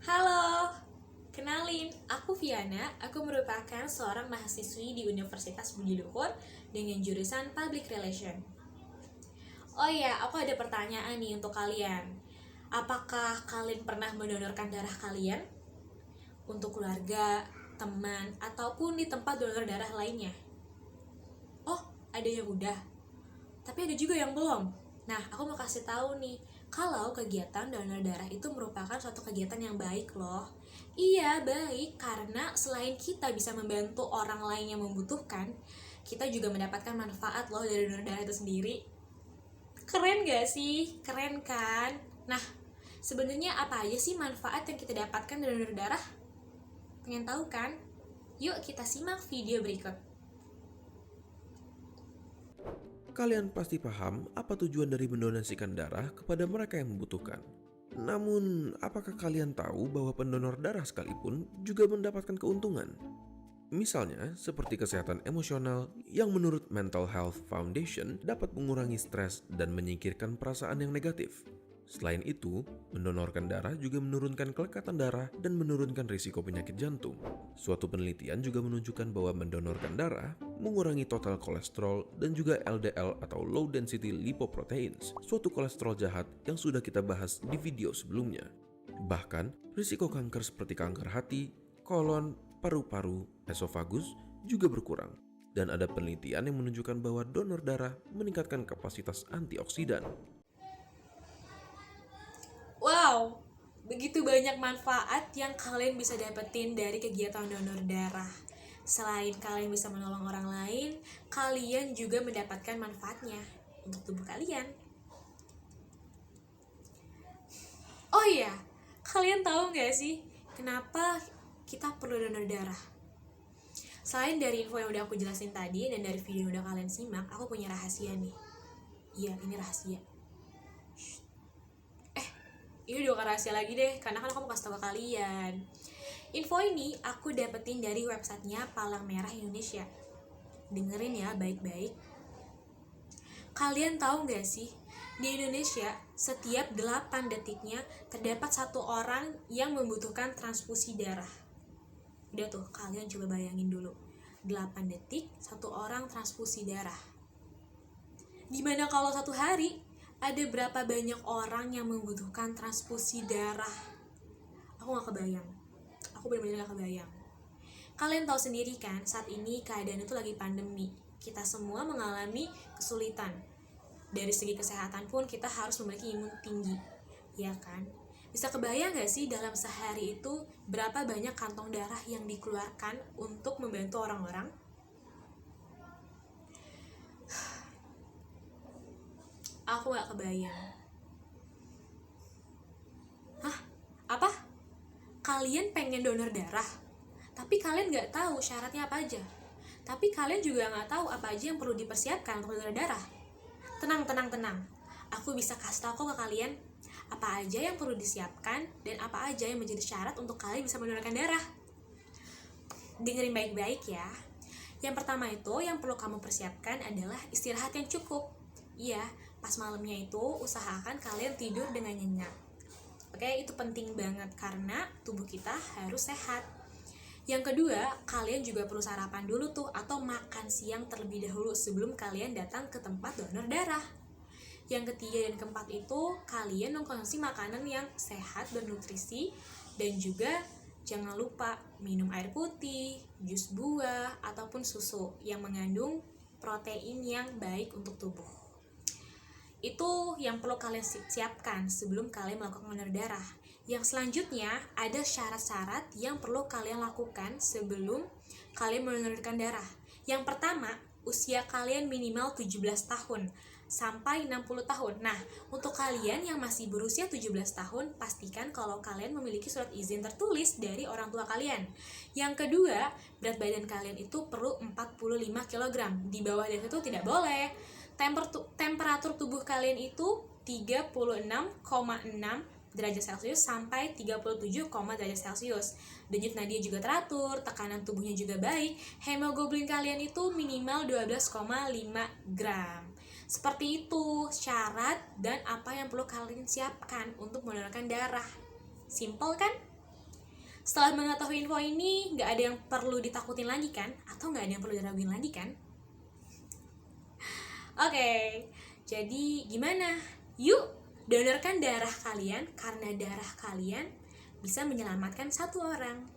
Halo, kenalin, aku Viana. Aku merupakan seorang mahasiswi di Universitas Budi Luhur dengan jurusan Public Relation. Oh ya, aku ada pertanyaan nih untuk kalian. Apakah kalian pernah mendonorkan darah kalian untuk keluarga, teman, ataupun di tempat donor darah lainnya? Oh, ada yang udah, tapi ada juga yang belum. Nah, aku mau kasih tahu nih, kalau kegiatan donor darah itu merupakan suatu kegiatan yang baik loh. Iya, baik, karena selain kita bisa membantu orang lain yang membutuhkan, kita juga mendapatkan manfaat loh dari donor darah itu sendiri. Keren gak sih? Keren kan? Nah, sebenarnya apa aja sih manfaat yang kita dapatkan dari donor darah? Pengen tahu kan? Yuk kita simak video berikut. Kalian pasti paham apa tujuan dari mendonasikan darah kepada mereka yang membutuhkan. Namun, apakah kalian tahu bahwa pendonor darah sekalipun juga mendapatkan keuntungan? Misalnya, seperti kesehatan emosional yang menurut Mental Health Foundation dapat mengurangi stres dan menyingkirkan perasaan yang negatif. Selain itu, mendonorkan darah juga menurunkan kelekatan darah dan menurunkan risiko penyakit jantung. Suatu penelitian juga menunjukkan bahwa mendonorkan darah mengurangi total kolesterol dan juga LDL atau low density lipoproteins, suatu kolesterol jahat yang sudah kita bahas di video sebelumnya. Bahkan, risiko kanker seperti kanker hati, kolon, paru-paru, esofagus juga berkurang. Dan ada penelitian yang menunjukkan bahwa donor darah meningkatkan kapasitas antioksidan. Wow, begitu banyak manfaat yang kalian bisa dapetin dari kegiatan donor darah. Selain kalian bisa menolong orang lain, kalian juga mendapatkan manfaatnya untuk tubuh kalian. Oh iya, kalian tahu nggak sih kenapa kita perlu donor darah? Selain dari info yang udah aku jelasin tadi dan dari video yang udah kalian simak, aku punya rahasia nih. Iya, ini rahasia. Ini udah rahasia lagi deh, karena kan aku mau kasih tau ke kalian. Info ini aku dapetin dari websitenya Palang Merah Indonesia. Dengerin ya baik-baik. Kalian tahu gak sih, di Indonesia setiap 8 detiknya terdapat satu orang yang membutuhkan transfusi darah. Udah tuh, kalian coba bayangin dulu. 8 detik, satu orang transfusi darah. Gimana kalau satu hari ada berapa banyak orang yang membutuhkan transfusi darah? Aku gak kebayang. Aku benar-benar gak kebayang. Kalian tahu sendiri kan, saat ini keadaan itu lagi pandemi. Kita semua mengalami kesulitan. Dari segi kesehatan pun kita harus memiliki imun tinggi. Ya kan? Bisa kebayang gak sih dalam sehari itu berapa banyak kantong darah yang dikeluarkan untuk membantu orang-orang? Aku gak kebayang. Hah? Apa? Kalian pengen donor darah? Tapi kalian gak tahu syaratnya apa aja. Tapi kalian juga gak tahu apa aja yang perlu dipersiapkan untuk donor darah. Tenang. Aku bisa kasih tahu ke kalian apa aja yang perlu disiapkan dan apa aja yang menjadi syarat untuk kalian bisa mendonorkan darah. Dengerin baik-baik ya. Yang pertama itu yang perlu kamu persiapkan adalah istirahat yang cukup. Iya, pas malamnya itu usahakan kalian tidur dengan nyenyak. Oke, itu penting banget karena tubuh kita harus sehat. Yang kedua, kalian juga perlu sarapan dulu tuh atau makan siang terlebih dahulu sebelum kalian datang ke tempat donor darah. Yang ketiga dan keempat itu, kalian mengkonsumsi makanan yang sehat bernutrisi dan juga jangan lupa minum air putih, jus buah, ataupun susu yang mengandung protein yang baik untuk tubuh. Itu yang perlu kalian siapkan sebelum kalian melakukan donor darah. Yang selanjutnya ada syarat-syarat yang perlu kalian lakukan sebelum kalian mendonorkan darah. Yang pertama, usia kalian minimal 17 tahun sampai 60 tahun. Nah, untuk kalian yang masih berusia 17 tahun, pastikan kalau kalian memiliki surat izin tertulis dari orang tua kalian. Yang kedua, berat badan kalian itu perlu 45 kg. Di bawah dari itu tidak boleh. Temperatur tubuh kalian itu 36,6 derajat Celcius sampai 37, derajat Celcius. Denyut nadia juga teratur, tekanan tubuhnya juga baik, hemoglobin kalian itu minimal 12,5 gram. Seperti itu syarat dan apa yang perlu kalian siapkan untuk mendonorkan darah. Simple kan? Setelah mengetahui info ini, nggak ada yang perlu ditakutin lagi kan? Atau nggak ada yang perlu diraguin lagi kan? Oke, jadi gimana? Yuk, donorkan darah kalian karena darah kalian bisa menyelamatkan satu orang.